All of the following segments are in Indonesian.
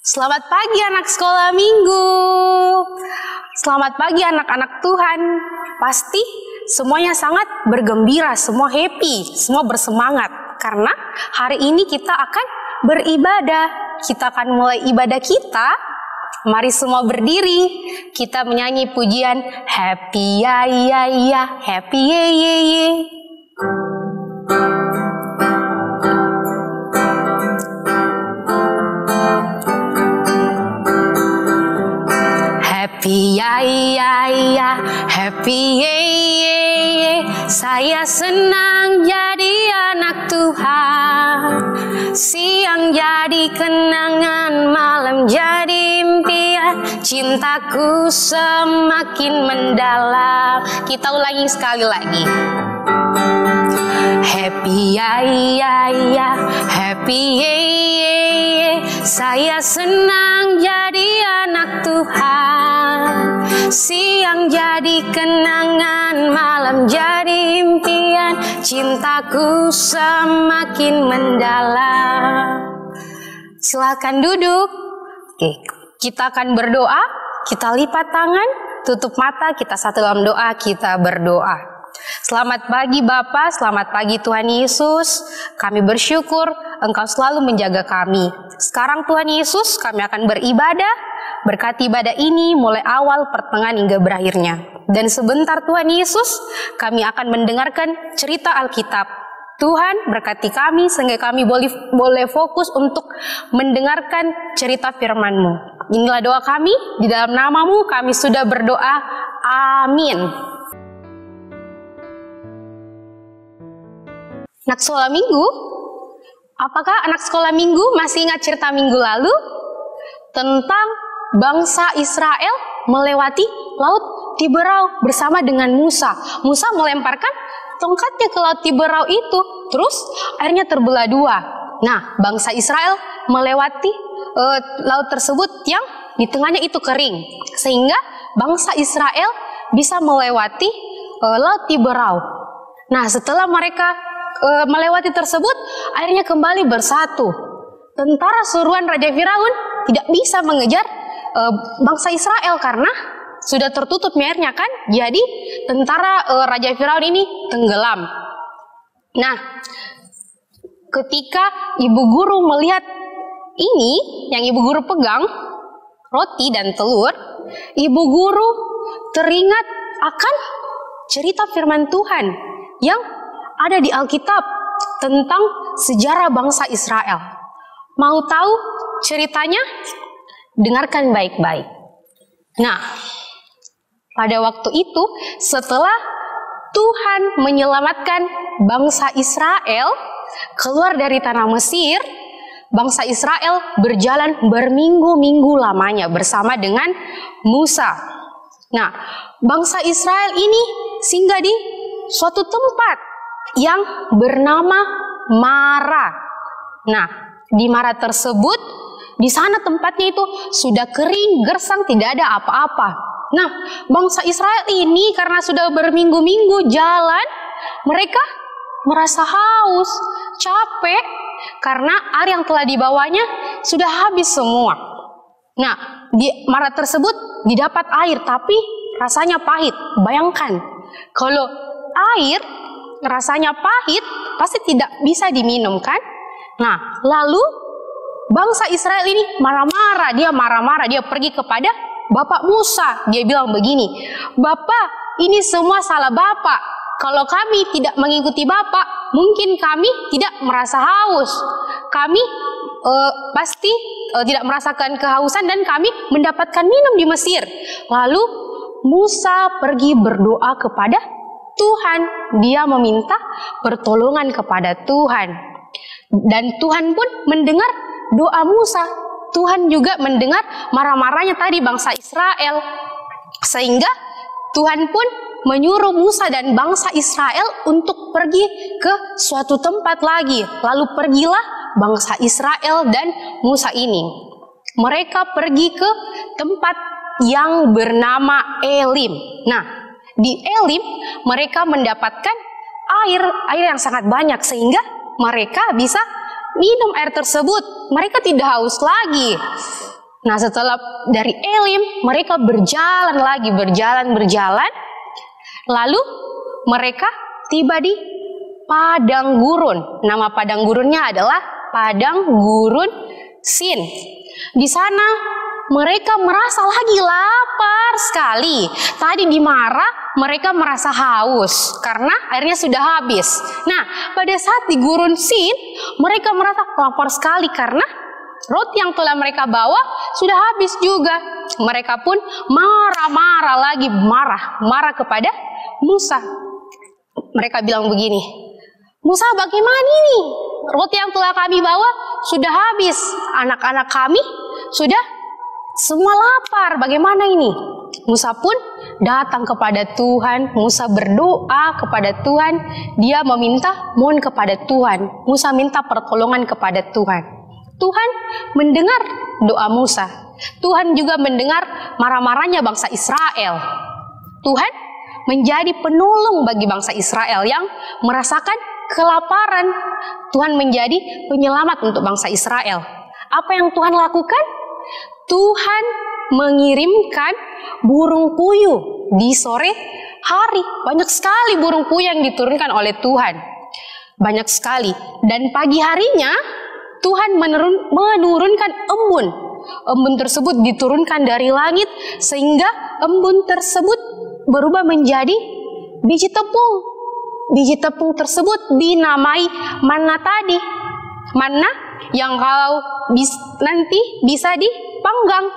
Selamat pagi anak sekolah minggu. Selamat pagi anak-anak Tuhan. Pasti semuanya sangat bergembira, semua happy, semua bersemangat. Karena hari ini kita akan beribadah. Kita akan mulai ibadah kita. Mari semua berdiri. Kita menyanyi pujian Happy ya ya ya, Happy ye ye ye. Happy ya ya ya, happy ye ye ye. Saya senang jadi anak Tuhan. Siang jadi kenangan, malam jadi impian. Cintaku semakin mendalam. Kita ulangi sekali lagi. Happy ya ya ya, happy ye ye ye. Saya senang jadi anak Tuhan. Siang jadi kenangan, malam jadi impian. Cintaku semakin mendalam. Silakan duduk. Oke, kita akan berdoa. Kita lipat tangan, tutup mata, kita satu dalam doa, kita berdoa. Selamat pagi Bapa, selamat pagi Tuhan Yesus. Kami bersyukur Engkau selalu menjaga kami. Sekarang Tuhan Yesus, kami akan beribadah. Berkati ibadah ini mulai awal, pertengahan hingga berakhirnya. Dan sebentar Tuhan Yesus, kami akan mendengarkan cerita Alkitab. Tuhan berkati kami sehingga kami boleh fokus untuk mendengarkan cerita firman-Mu. Inilah doa kami, di dalam nama-Mu kami sudah berdoa. Amin. Anak sekolah minggu, apakah anak sekolah minggu masih ingat cerita minggu lalu? Tentang bangsa Israel melewati Laut Tiberau bersama dengan Musa. Musa melemparkan tongkatnya ke Laut Tiberau itu, terus airnya terbelah dua. Nah, bangsa Israel melewati laut tersebut yang di tengahnya itu kering. Sehingga bangsa Israel bisa melewati Laut Tiberau. Nah, setelah mereka melewati tersebut, airnya kembali bersatu. Tentara suruhan Raja Firaun tidak bisa mengejar bangsa Israel karena sudah tertutup airnya kan. Jadi tentara Raja Firaun ini tenggelam. Nah, ketika ibu guru melihat ini, yang ibu guru pegang roti dan telur, ibu guru teringat akan cerita firman Tuhan yang ada di Alkitab tentang sejarah bangsa Israel. Mau tahu ceritanya? Dengarkan baik-baik. Nah, pada waktu itu setelah Tuhan menyelamatkan bangsa Israel keluar dari tanah Mesir, bangsa Israel berjalan berminggu-minggu lamanya bersama dengan Musa. Nah, bangsa Israel ini singgah di suatu tempat yang bernama Mara. Nah, di Mara tersebut, di sana tempatnya itu sudah kering, gersang, tidak ada apa-apa. Nah, bangsa Israel ini karena sudah berminggu-minggu jalan, mereka merasa haus, capek, karena air yang telah dibawanya sudah habis semua. Nah, di Mara tersebut didapat air, tapi rasanya pahit. Bayangkan, kalau air rasanya pahit, pasti tidak bisa diminum kan? Nah, lalu bangsa Israel ini marah-marah, dia pergi kepada Bapak Musa. Dia bilang begini, "Bapak, ini semua salah Bapak. Kalau kami tidak mengikuti Bapak, mungkin kami tidak merasa haus. Kami pasti tidak merasakan kehausan dan kami mendapatkan minum di Mesir." Lalu Musa pergi berdoa kepada Tuhan. Dia meminta pertolongan kepada Tuhan. Dan Tuhan pun mendengar doa Musa. Tuhan juga mendengar marah-marahnya tadi bangsa Israel. Sehingga Tuhan pun menyuruh Musa dan bangsa Israel untuk pergi ke suatu tempat lagi. Lalu pergilah bangsa Israel dan Musa ini. Mereka pergi ke tempat yang bernama Elim. Nah, di Elim mereka mendapatkan air yang sangat banyak sehingga mereka bisa minum air tersebut. Mereka tidak haus lagi. Nah, setelah dari Elim, mereka berjalan lagi, berjalan. Lalu mereka tiba di padang gurun. Nama padang gurunnya adalah padang gurun Sin. Di sana mereka merasa lagi lapar sekali. Tadi di Mara mereka merasa haus karena airnya sudah habis. Nah, pada saat di gurun Sin mereka merasa lapar sekali karena roti yang telah mereka bawa sudah habis juga. Mereka pun marah kepada Musa. Mereka bilang begini, Musa, bagaimana ini? Roti yang telah kami bawa sudah habis. Anak-anak kami sudah semua lapar. Bagaimana ini? Musa pun datang kepada Tuhan. Musa berdoa kepada Tuhan. Dia mohon kepada Tuhan. Musa minta pertolongan kepada Tuhan. Tuhan mendengar doa Musa. Tuhan juga mendengar marah-marahnya bangsa Israel. Tuhan menjadi penolong bagi bangsa Israel yang merasakan kelaparan. Tuhan menjadi penyelamat untuk bangsa Israel. Apa yang Tuhan lakukan? Tuhan mengirimkan burung puyuh di sore hari. Banyak sekali burung puyuh yang diturunkan oleh Tuhan. Banyak sekali. Dan pagi harinya Tuhan menurunkan embun. Embun tersebut diturunkan dari langit sehingga embun tersebut berubah menjadi biji tepung. Biji tepung tersebut dinamai manna tadi. Manna yang kalau nanti bisa dipanggang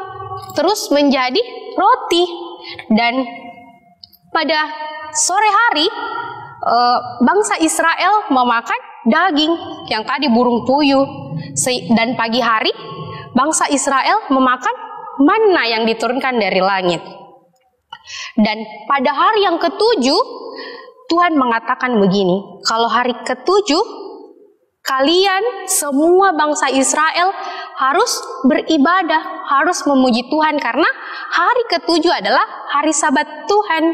terus menjadi roti. Dan pada sore hari bangsa Israel memakan daging yang tadi burung puyuh. Dan pagi hari bangsa Israel memakan manna yang diturunkan dari langit. Dan pada hari yang ketujuh Tuhan mengatakan begini, kalau hari ketujuh kalian semua bangsa Israel harus beribadah, harus memuji Tuhan karena hari ketujuh adalah hari Sabat Tuhan.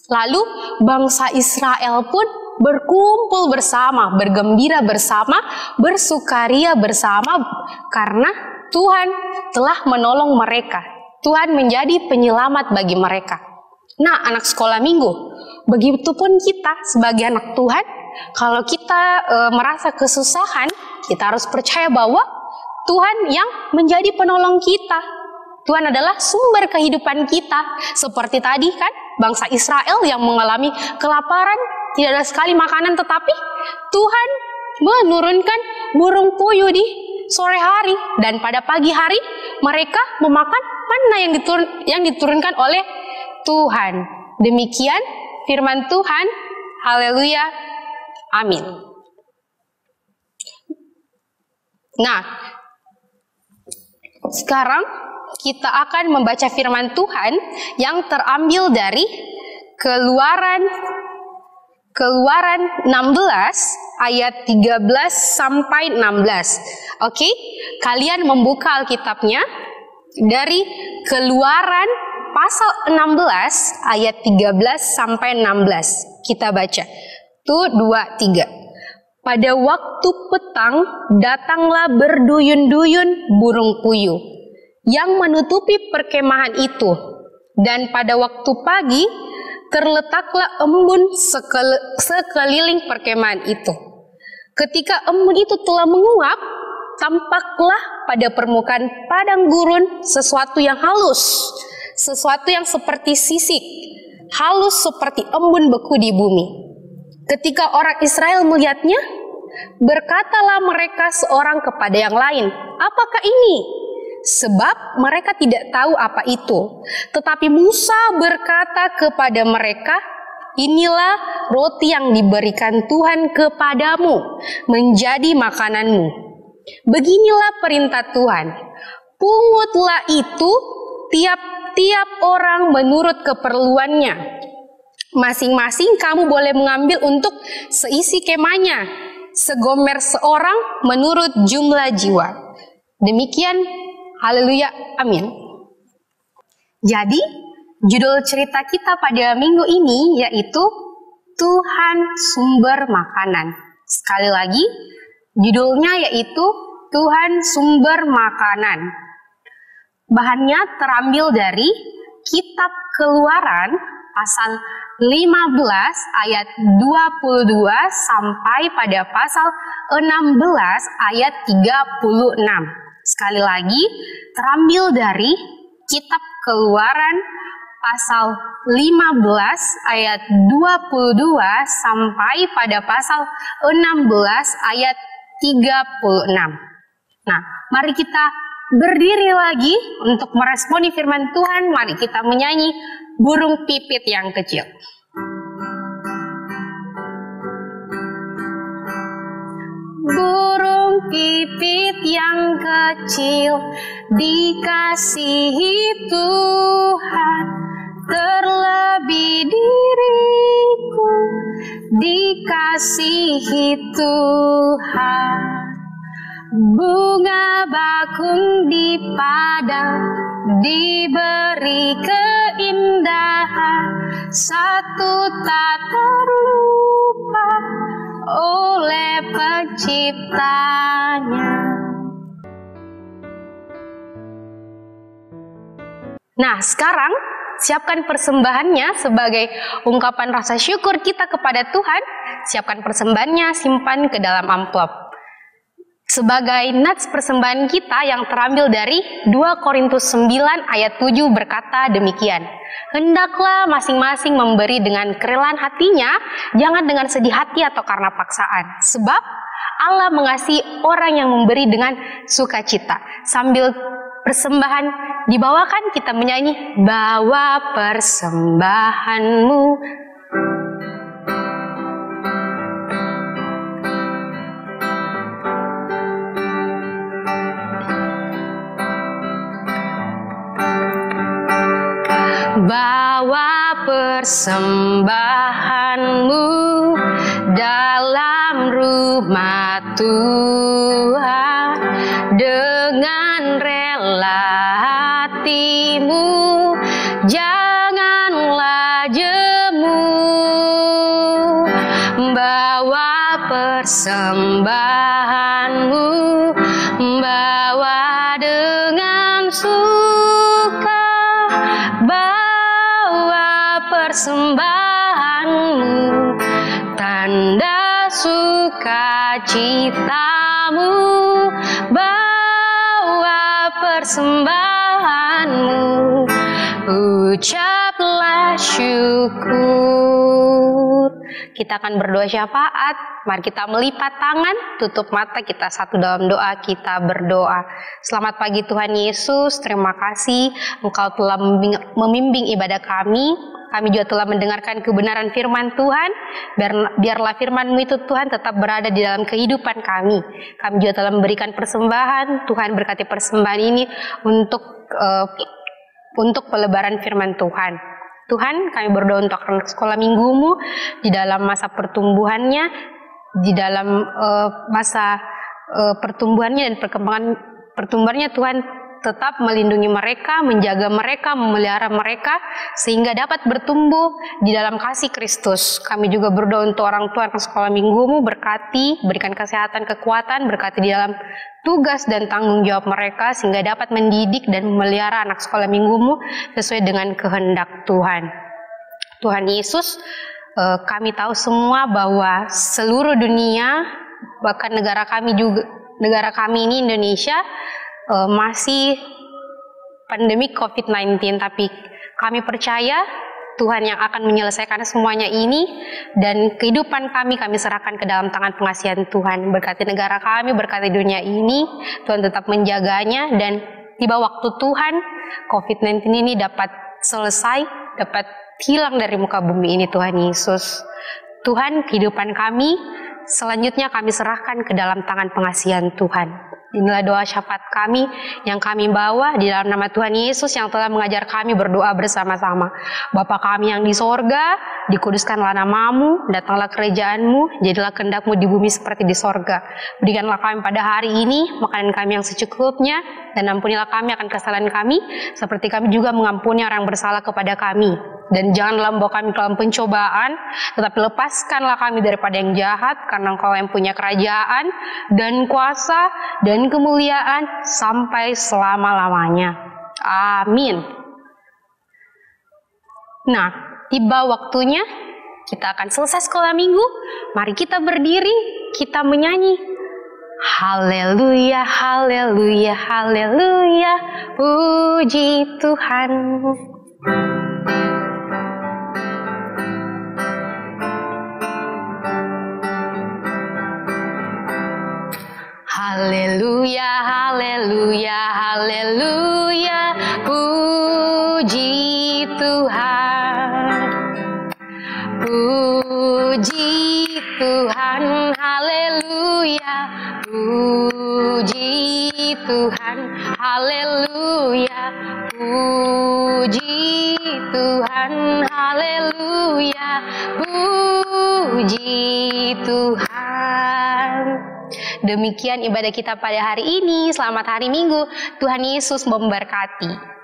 Lalu bangsa Israel pun berkumpul bersama, bergembira bersama, bersukaria bersama karena Tuhan telah menolong mereka. Tuhan menjadi penyelamat bagi mereka. Nah, anak sekolah minggu, begitupun kita sebagai anak Tuhan, kalau kita merasa kesusahan, kita harus percaya bahwa Tuhan yang menjadi penolong kita. Tuhan adalah sumber kehidupan kita. Seperti tadi kan, bangsa Israel yang mengalami kelaparan, tidak ada sekali makanan, tetapi Tuhan menurunkan burung puyuh di sore hari. Dan pada pagi hari, mereka memakan manna yang diturunkan oleh Tuhan. Demikian firman Tuhan. Haleluya. Amin. Nah, sekarang kita akan membaca firman Tuhan yang terambil dari Keluaran 16 ayat 13 sampai 16. Oke, kalian membuka Alkitabnya dari Keluaran pasal 16 ayat 13 sampai 16. Kita baca. 1, 2, 3. Pada waktu petang datanglah berduyun-duyun burung puyuh yang menutupi perkemahan itu. Dan pada waktu pagi terletaklah embun sekeliling perkemahan itu. Ketika embun itu telah menguap, tampaklah pada permukaan padang gurun sesuatu yang halus, sesuatu yang seperti sisik, halus seperti embun beku di bumi. Ketika orang Israel melihatnya, berkatalah mereka seorang kepada yang lain, "Apakah ini?" Sebab mereka tidak tahu apa itu. Tetapi Musa berkata kepada mereka, "Inilah roti yang diberikan Tuhan kepadamu menjadi makananmu. Beginilah perintah Tuhan. Pungutlah itu tiap-tiap orang menurut keperluannya. Masing-masing kamu boleh mengambil untuk seisi kemahnya, segomer seorang menurut jumlah jiwa." Demikian, haleluya, amin. Jadi, judul cerita kita pada minggu ini yaitu Tuhan sumber makanan. Sekali lagi, judulnya yaitu Tuhan sumber makanan. Bahannya terambil dari Kitab Keluaran pasal 15 ayat 22 sampai pada pasal 16 ayat 36. Sekali lagi, terambil dari Kitab Keluaran pasal 15 ayat 22 sampai pada pasal 16 ayat 36. Nah, mari kita berdiri lagi untuk meresponi firman Tuhan. Mari kita menyanyi burung pipit yang kecil. Burung pipit yang kecil dikasihi Tuhan, terlebih diriku dikasihi Tuhan. Bunga bakung di padang diberi keindahan, satu tak terlupa oleh penciptanya. Nah, sekarang siapkan persembahannya sebagai ungkapan rasa syukur kita kepada Tuhan. Siapkan persembahannya, simpan ke dalam amplop. Sebagai nats persembahan kita yang terambil dari 2 Korintus 9 ayat 7 berkata demikian. Hendaklah masing-masing memberi dengan kerelaan hatinya, jangan dengan sedih hati atau karena paksaan. Sebab Allah mengasihi orang yang memberi dengan sukacita. Sambil persembahan dibawakan, kita menyanyi, bawa persembahanmu. Bawa persembahanmu dalam rumah Tuhan dengan rela hatimu, janganlah jemu. Bawa persembahanmu, bawa dengan suka, persembahanmu, tanda sukacitamu, bawa persembahanmu, ucaplah syukur. Kita akan berdoa syafaat. Mari kita melipat tangan, tutup mata kita satu dalam doa, kita berdoa. Selamat pagi Tuhan Yesus, terima kasih Engkau telah membimbing ibadah kami. Kami juga telah mendengarkan kebenaran firman Tuhan. Biarlah firman-Mu itu Tuhan tetap berada di dalam kehidupan kami. Kami juga telah memberikan persembahan. Tuhan berkati persembahan ini untuk pelebaran firman Tuhan. Tuhan, kami berdoa untuk anak sekolah minggumu di dalam masa pertumbuhannya, di dalam masa pertumbuhannya dan perkembangan pertumbuhannya. Tuhan tetap melindungi mereka, menjaga mereka, memelihara mereka, sehingga dapat bertumbuh di dalam kasih Kristus. Kami juga berdoa untuk orang tua anak sekolah minggumu, berkati, berikan kesehatan, kekuatan, berkati di dalam tugas dan tanggung jawab mereka, sehingga dapat mendidik dan memelihara anak sekolah minggumu sesuai dengan kehendak Tuhan. Tuhan Yesus, kami tahu semua bahwa seluruh dunia, bahkan negara kami ini Indonesia, masih pandemi COVID-19, tapi kami percaya Tuhan yang akan menyelesaikan semuanya ini, dan kehidupan kami serahkan ke dalam tangan pengasihan Tuhan. Berkati negara kami, berkati dunia ini, Tuhan tetap menjaganya, dan tiba waktu Tuhan, COVID-19 ini dapat selesai, dapat hilang dari muka bumi ini Tuhan Yesus. Tuhan, kehidupan kami selanjutnya kami serahkan ke dalam tangan pengasihan Tuhan. Inilah doa syafaat kami yang kami bawa di dalam nama Tuhan Yesus yang telah mengajar kami berdoa bersama-sama. Bapa kami yang di sorga, dikuduskanlah namamu, datanglah kerajaan-Mu, jadilah kehendak-Mu di bumi seperti di sorga. Berikanlah kami pada hari ini makanan kami yang secukupnya, dan ampunilah kami akan kesalahan kami, seperti kami juga mengampuni orang yang bersalah kepada kami. Dan janganlah membawa kami ke dalam pencobaan, tetapi lepaskanlah kami daripada yang jahat, karena Engkau yang punya kerajaan dan kuasa dan kemuliaan sampai selama-lamanya. Amin. Nah, tiba waktunya kita akan selesai sekolah minggu. Mari kita berdiri, kita menyanyi. Haleluya, haleluya, haleluya, puji Tuhan. Haleluya, haleluya, haleluya, puji Tuhan. Puji Tuhan, haleluya, puji Tuhan, haleluya, puji Tuhan, haleluya, puji Tuhan. Demikian ibadah kita pada hari ini. Selamat hari Minggu. Tuhan Yesus memberkati.